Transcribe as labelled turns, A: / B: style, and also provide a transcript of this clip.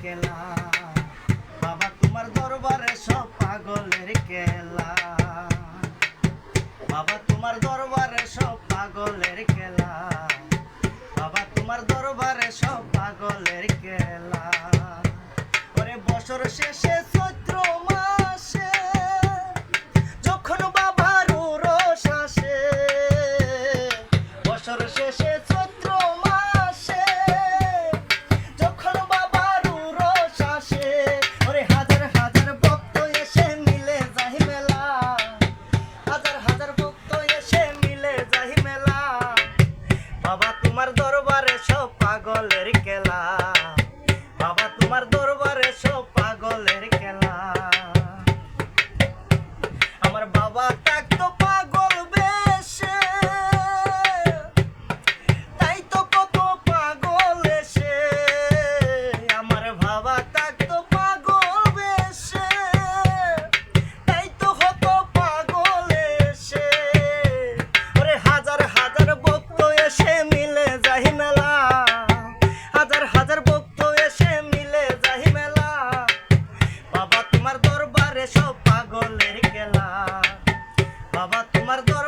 A: খেলা। বাবা তোমার দরবারে সব পাগলের খেলা। বাবা তোমার দরবারে সব পাগলের খেলা। বাবা তোমার দরবারে সব পাগলের খেলা। ওরে বছর শেষে চৈত্র মাসে যখন বাবার উরস আসে, বছর শেষে চৈত্র মাসে যখন বাবার উরস আসে, ওরে হাজার হাজার ভক্ত এসে মিলে যায় মেলা। হাজার হাজার ভক্ত এসে মিলে যায় মেলা। বাবা তোমার দরবারে সব পাগলের খেলা। বাবা তোমার দরবারে সব পাগলের খেলা। আমার বাবা থাকতো পাগল বেশে, তাই তো কত পাগল এসে। আমার বাবা থাকতো পাগল বেশে, তাই তো কত পাগল এসে। ওরে হাজার হাজার ভক্ত এসে মিলে যায় মেলা। হাজার হাজার ভক্ত এসে মিলে যায় মেলা। বাবা তোমার দরবারে সব পাগলের খেলা। বাবা তোমার দরবারে